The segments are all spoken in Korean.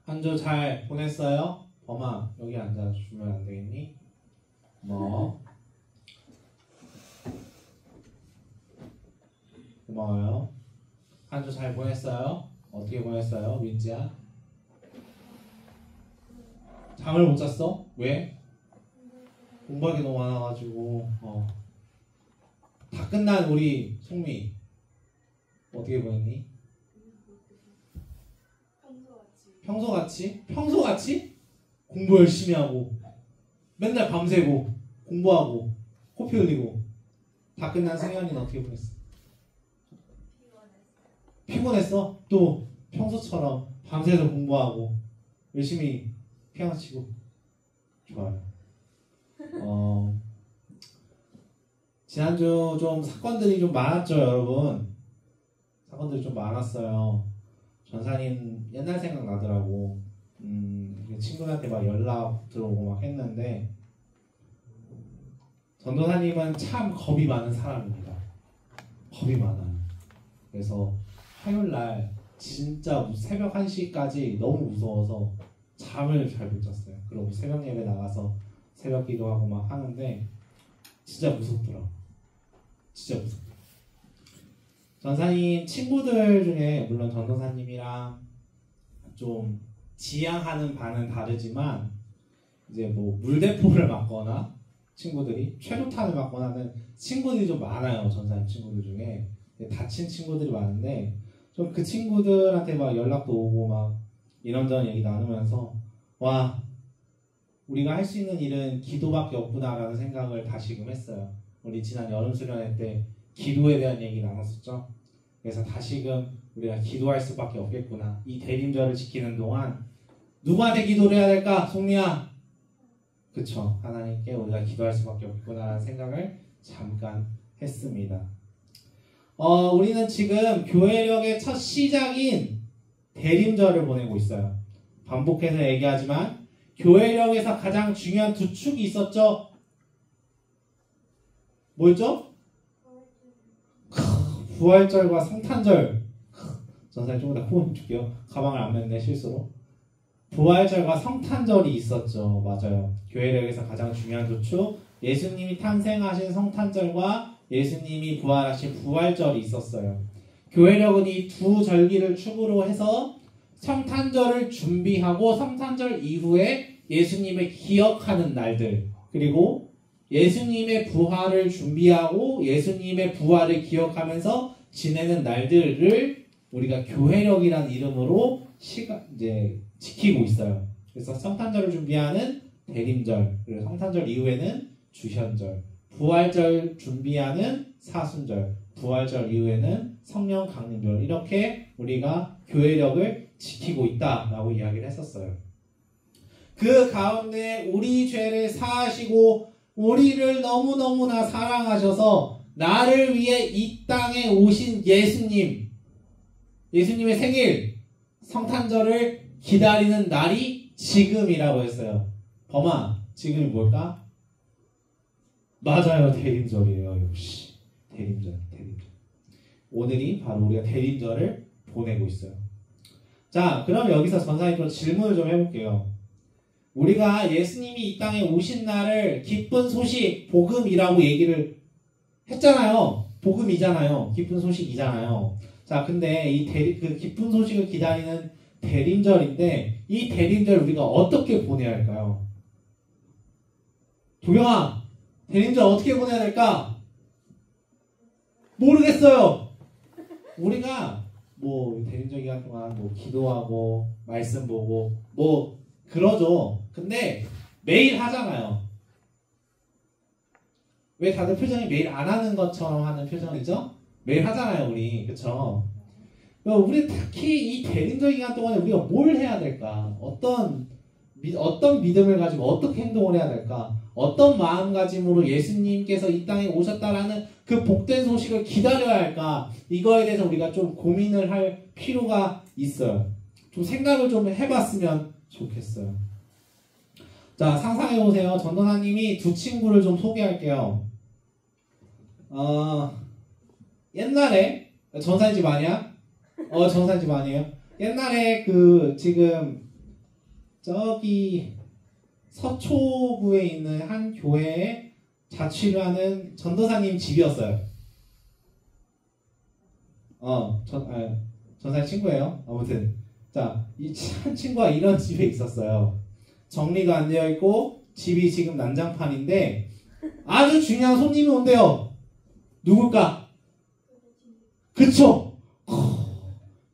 한 주 잘 보냈어요? 범아, 여기 앉아주면 안 되겠니? 고마워요. 한 주 잘 보냈어요? 어떻게 보냈어요, 민지야? 잠을 못 잤어? 왜? 공부할 게 너무 많아가지고. 다 끝난 우리 송미 어떻게 보냈니? 평소같이? 평소같이? 공부 열심히 하고 맨날 밤새고 공부하고 코피 흘리고 다 끝난 승현이는 어떻게 보냈어? 피곤했어? 또 평소처럼 밤새서 공부하고 열심히 피아노 치고. 좋아요. 지난주 좀 사건들이 좀 많았죠, 여러분. 사건들이 좀 많았어요. 전사님 옛날 생각나더라고. 친구한테 막 연락 들어오고 막 했는데, 전도사님은 참 겁이 많은 사람입니다. 겁이 많아요. 그래서 화요일날 진짜 새벽 1시까지 너무 무서워서 잠을 잘 못 잤어요. 그리고 새벽 예배 나가서 새벽 기도하고 막 하는데 진짜 무섭더라고. 진짜 무섭더라고. 전사님 친구들 중에 물론 전도사님이랑 좀 지향하는 바는 다르지만 이제 뭐 물대포를 맞거나 친구들이 최루탄을 맞거나 하는 친구들이 좀 많아요. 전사님 친구들 중에 다친 친구들이 많은데 좀 그 친구들한테 막 연락도 오고 막 이런저런 얘기 나누면서 와, 우리가 할 수 있는 일은 기도밖에 없구나라는 생각을 다시금 했어요. 우리 지난 여름 수련회 때 기도에 대한 얘기 나눴었죠. 그래서 다시금 우리가 기도할 수밖에 없겠구나. 이 대림절을 지키는 동안 누구한테 기도를 해야 될까? 송미야. 그쵸. 하나님께 우리가 기도할 수밖에 없구나라는 생각을 잠깐 했습니다. 우리는 지금 교회력의 첫 시작인 대림절을 보내고 있어요. 반복해서 얘기하지만 교회력에서 가장 중요한 두 축이 있었죠. 뭐였죠? 부활절과 성탄절. 전사님 조금 더 코어 줄게요. 가방을 안 맸네 실수로. 부활절과 성탄절이 있었죠. 맞아요. 교회력에서 가장 중요한 두 축. 예수님이 탄생하신 성탄절과 예수님이 부활하신 부활절이 있었어요. 교회력은 이 두 절기를 축으로 해서 성탄절을 준비하고 성탄절 이후에 예수님을 기억하는 날들, 그리고 예수님의 부활을 준비하고 예수님의 부활을 기억하면서 지내는 날들을 우리가 교회력이라는 이름으로 이제 지키고 있어요. 그래서 성탄절을 준비하는 대림절, 그리고 성탄절 이후에는 주현절, 부활절 준비하는 사순절, 부활절 이후에는 성령 강림절, 이렇게 우리가 교회력을 지키고 있다라고 이야기를 했었어요. 그 가운데 우리 죄를 사하시고 우리를 너무너무나 사랑하셔서 나를 위해 이 땅에 오신 예수님의 생일 성탄절을 기다리는 날이 지금이라고 했어요. 범아, 지금이 뭘까? 맞아요. 대림절이에요. 역시 대림절. 오늘이 바로 우리가 대림절을 보내고 있어요. 자, 그럼 여기서 전사님 좀 질문을 좀 해볼게요. 우리가 예수님이 이 땅에 오신 날을 기쁜 소식, 복음이라고 얘기를 했잖아요. 복음이잖아요. 기쁜 소식이잖아요. 자, 근데 그 기쁜 소식을 기다리는 대림절인데 이 대림절 우리가 어떻게 보내야 할까요? 도경아, 대림절 어떻게 보내야 될까? 모르겠어요. 우리가 대림절 기간 동안 기도하고 말씀 보고 그러죠. 근데 매일 하잖아요. 왜 다들 표정이 매일 안 하는 것처럼 하는 표정이죠? 매일 하잖아요, 우리. 그쵸? 우리 특히 이 대림절 기간 동안에 우리가 뭘 해야 될까? 어떤 믿음을 가지고 어떻게 행동을 해야 될까? 어떤 마음가짐으로 예수님께서 이 땅에 오셨다라는 그 복된 소식을 기다려야 할까? 이거에 대해서 우리가 좀 고민을 할 필요가 있어요. 좀 생각을 좀 해봤으면 좋겠어요. 자, 상상해보세요. 전도사님이 두 친구를 좀 소개할게요. 옛날에 전사님 집 아니야? 전사님 집 아니에요? 옛날에 지금 저기 서초구에 있는 한 교회에 자취를 하는 전도사님 집이었어요. 전사님 친구예요. 아무튼 자, 이 한 친구가 이런 집에 있었어요. 정리가 안 되어 있고 집이 지금 난장판인데 아주 중요한 손님이 온대요. 누굴까? 그쵸?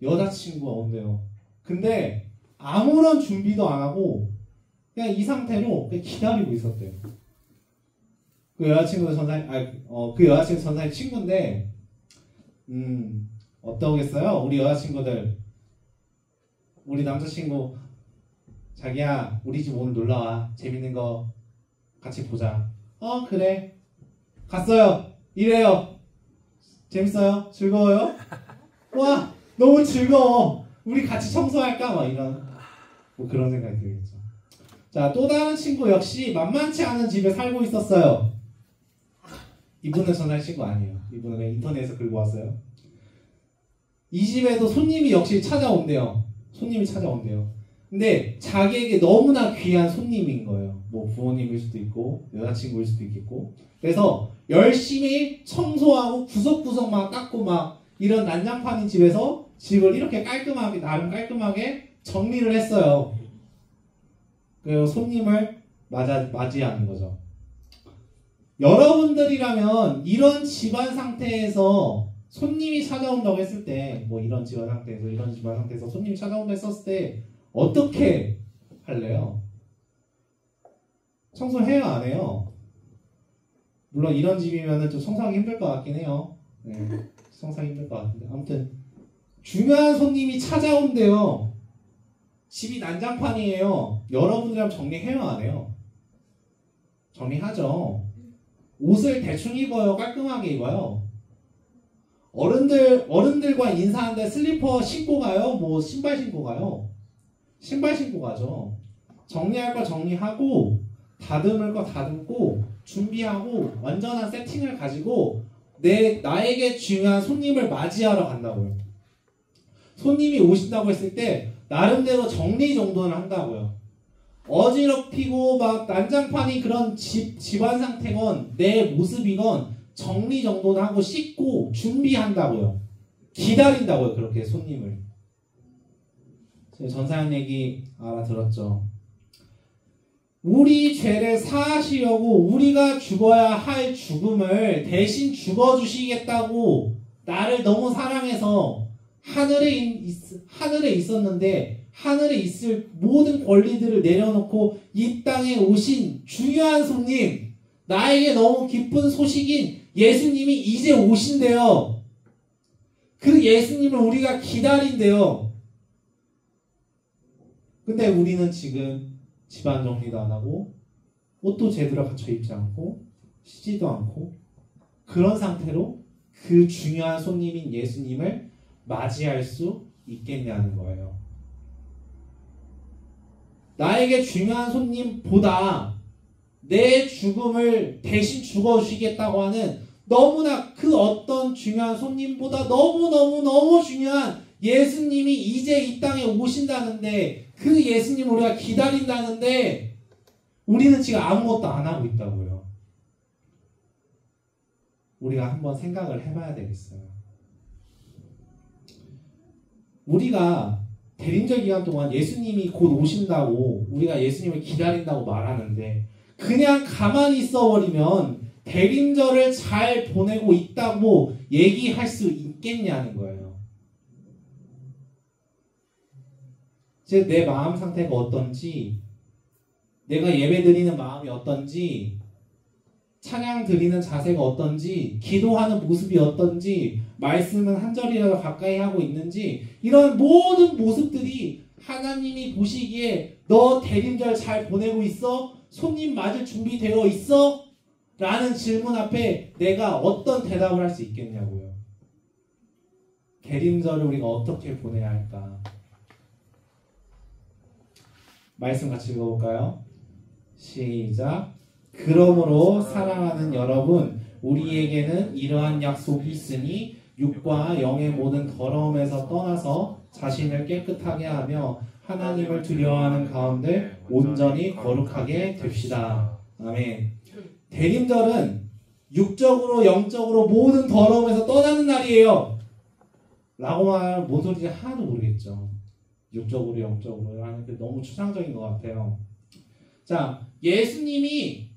여자친구가 온대요. 근데 아무런 준비도 안 하고 그냥 이 상태로 그냥 기다리고 있었대요. 그 여자친구 전사님 친구인데 어떠겠어요? 우리 여자친구들, 우리 남자친구, 자기야 우리 집 오늘 놀러와, 재밌는 거 같이 보자. 그래. 갔어요. 이래요. 재밌어요? 즐거워요? 와 너무 즐거워. 우리 같이 청소할까? 막 이런 뭐 그런 생각이 들겠죠. 자, 또 다른 친구 역시 만만치 않은 집에 살고 있었어요. 이분은 전화할 친구 아니에요. 이분은 그냥 인터넷에서 긁고 왔어요. 이 집에도 손님이 역시 찾아온대요. 근데 자기에게 너무나 귀한 손님인 거예요. 뭐 부모님일 수도 있고 여자친구일 수도 있겠고. 그래서 열심히 청소하고 구석구석 막 닦고 막 이런 난장판인 집에서 집을 이렇게 깔끔하게, 나름 깔끔하게 정리를 했어요. 그리고 손님을 맞이하는 거죠. 여러분들이라면 이런 집안 상태에서 손님이 찾아온다고 했을 때, 뭐 이런 집안 상태에서 손님이 찾아온다고 했었을 때 어떻게 할래요? 청소해요, 안 해요? 물론 이런 집이면 좀 청소하기 힘들 것 같긴 해요. 네, 청소하기 힘들 것 같은데. 아무튼 중요한 손님이 찾아온대요. 집이 난장판이에요. 여러분들이랑 정리해요, 안 해요? 정리하죠. 옷을 대충 입어요, 깔끔하게 입어요? 어른들과 인사하는데 슬리퍼 신고 가요? 뭐 신발 신고 가요? 신발 신고 가죠. 정리할 거 정리하고 다듬을 거 다듬고 준비하고 완전한 세팅을 가지고 나에게 중요한 손님을 맞이하러 간다고요. 손님이 오신다고 했을 때 나름대로 정리 정도는 한다고요. 어지럽히고 막 난장판이 그런 집안 상태건 내 모습이건 정리 정도는 하고 씻고 준비한다고요. 기다린다고요. 그렇게 손님을. 전사형 얘기 알아들었죠. 우리 죄를 사하시려고 우리가 죽어야 할 죽음을 대신 죽어주시겠다고 나를 너무 사랑해서 하늘에 있었는데 하늘에 있을 모든 권리들을 내려놓고 이 땅에 오신 중요한 손님, 나에게 너무 기쁜 소식인 예수님이 이제 오신대요. 그 예수님을 우리가 기다린대요. 근데 우리는 지금 집안 정리도 안 하고 옷도 제대로 갖춰 입지 않고 쉬지도 않고 그런 상태로 그 중요한 손님인 예수님을 맞이할 수 있겠냐는 거예요. 나에게 중요한 손님보다 내 죽음을 대신 죽어주시겠다고 하는 너무나 그 어떤 중요한 손님보다 너무너무 중요한 예수님이 이제 이 땅에 오신다는데, 그 예수님을 우리가 기다린다는데 우리는 지금 아무것도 안 하고 있다고요. 우리가 한번 생각을 해봐야 되겠어요. 우리가 대림절 기간 동안 예수님이 곧 오신다고 우리가 예수님을 기다린다고 말하는데 그냥 가만히 있어버리면 대림절을 잘 보내고 있다고 얘기할 수 있겠냐는 거예요. 즉 내 마음 상태가 어떤지, 내가 예배 드리는 마음이 어떤지, 찬양 드리는 자세가 어떤지, 기도하는 모습이 어떤지, 말씀은 한 절이라도 가까이 하고 있는지, 이런 모든 모습들이 하나님이 보시기에 너 대림절 잘 보내고 있어? 손님 맞을 준비되어 있어? 라는 질문 앞에 내가 어떤 대답을 할 수 있겠냐고요. 대림절을 우리가 어떻게 보내야 할까? 말씀 같이 읽어볼까요? 시작. 그러므로 사랑하는 여러분, 우리에게는 이러한 약속이 있으니 육과 영의 모든 더러움에서 떠나서 자신을 깨끗하게 하며 하나님을 두려워하는 가운데 온전히 거룩하게 됩시다. 아멘. 대림절은 육적으로 영적으로 모든 더러움에서 떠나는 날이에요. 라고 말하면 뭔 소리인지 하나도 모르겠죠. 육적으로 영적으로 하는 게 너무 추상적인 것 같아요. 자, 예수님이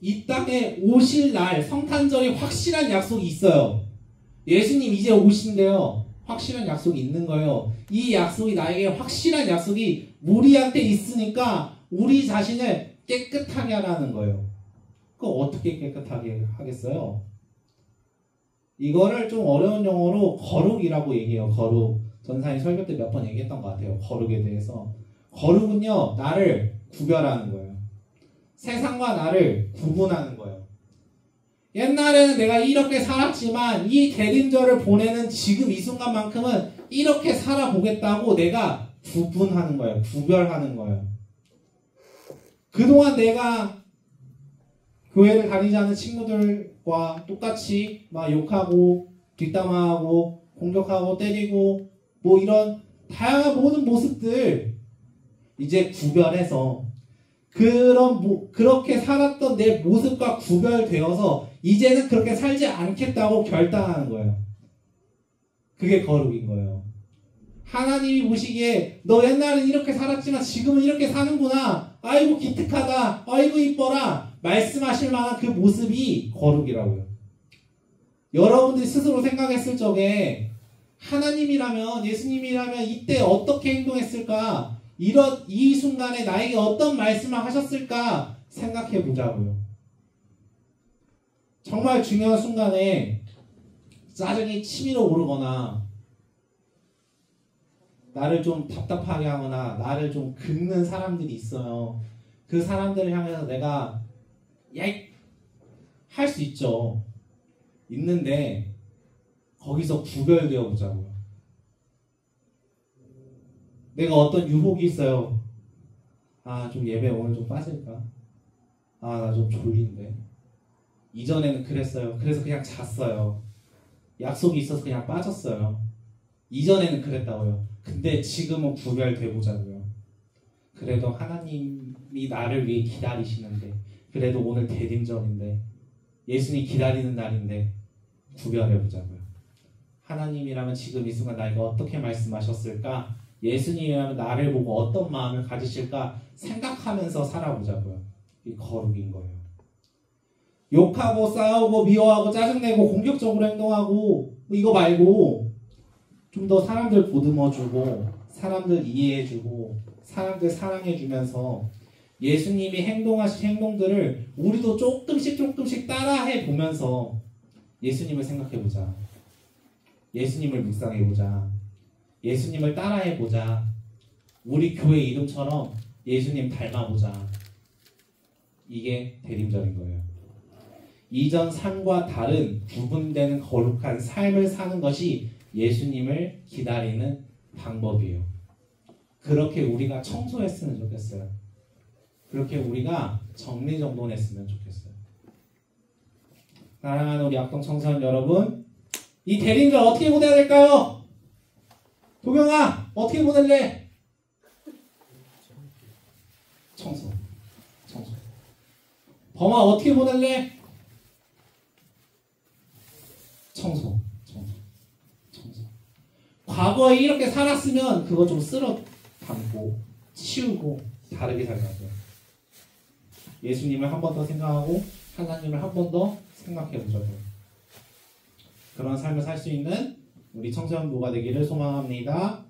이 땅에 오실 날 성탄절이 확실한 약속이 있어요. 예수님 이제 오신대요. 확실한 약속이 있는 거예요. 이 약속이 나에게 확실한 약속이 우리한테 있으니까 우리 자신을 깨끗하게 하라는 거예요. 그거 어떻게 깨끗하게 하겠어요? 이거를 좀 어려운 용어로 거룩이라고 얘기해요. 거룩. 전사님 설교 때 몇 번 얘기했던 것 같아요. 거룩에 대해서. 거룩은요, 나를 구별하는 거예요. 세상과 나를 구분하는 거예요. 옛날에는 내가 이렇게 살았지만 이 대림절을 보내는 지금 이 순간만큼은 이렇게 살아보겠다고 내가 구분하는 거예요. 구별하는 거예요. 그동안 내가 교회를 다니지 않는 친구들과 똑같이 막 욕하고 뒷담화하고 공격하고 때리고 뭐 이런 다양한 모든 모습들 이제 구별해서 그렇게 살았던 내 모습과 구별되어서 이제는 그렇게 살지 않겠다고 결단하는 거예요. 그게 거룩인 거예요. 하나님이 보시기에 너 옛날엔 이렇게 살았지만 지금은 이렇게 사는구나. 아이고 기특하다. 아이고 이뻐라. 말씀하실 만한 그 모습이 거룩이라고요. 여러분들이 스스로 생각했을 적에 하나님이라면, 예수님이라면 이때 어떻게 행동했을까? 이 순간에 나에게 어떤 말씀을 하셨을까? 생각해 보자고요. 정말 중요한 순간에 짜증이 치밀어 오르거나 나를 좀 답답하게 하거나 나를 좀 긁는 사람들이 있어요. 그 사람들을 향해서 내가 할 수 있죠. 있는데 거기서 구별되어 보자고요. 내가 어떤 유혹이 있어요. 아, 좀 예배 오늘 좀 빠질까? 아, 나 좀 졸린데. 이전에는 그랬어요. 그래서 그냥 잤어요. 약속이 있어서 그냥 빠졌어요. 이전에는 그랬다고요. 근데 지금은 구별돼 보자고요. 그래도 하나님이 나를 위해 기다리시는데, 그래도 오늘 대림절인데, 예수님 기다리는 날인데 구별해 보자고요. 하나님이라면 지금 이 순간 나에게 어떻게 말씀하셨을까? 예수님이라면 나를 보고 어떤 마음을 가지실까? 생각하면서 살아보자고요. 이 거룩인 거예요. 욕하고 싸우고 미워하고 짜증내고 공격적으로 행동하고 이거 말고 좀 더 사람들 보듬어주고 사람들 이해해주고 사람들 사랑해주면서 예수님이 행동하신 행동들을 우리도 조금씩 따라해 보면서 예수님을 생각해보자. 예수님을 묵상해보자. 예수님을 따라해보자. 우리 교회 이름처럼 예수님 닮아보자. 이게 대림절인 거예요. 이전 삶과 다른 구분되는 거룩한 삶을 사는 것이 예수님을 기다리는 방법이에요. 그렇게 우리가 청소했으면 좋겠어요. 그렇게 우리가 정리정돈했으면 좋겠어요. 사랑하는 우리 악동 청소년 여러분, 이 대림절 어떻게 보내야 될까요? 도경아, 어떻게 보낼래? 청소. 범아, 어떻게 보낼래? 청소. 과거에 이렇게 살았으면 그거 좀 쓸어 담고 치우고 다르게 살자고요. 예수님을 한 번 더 생각하고 하나님을 한 번 더 생각해 보자고요. 그런 삶을 살 수 있는 우리 청소년부가 되기를 소망합니다.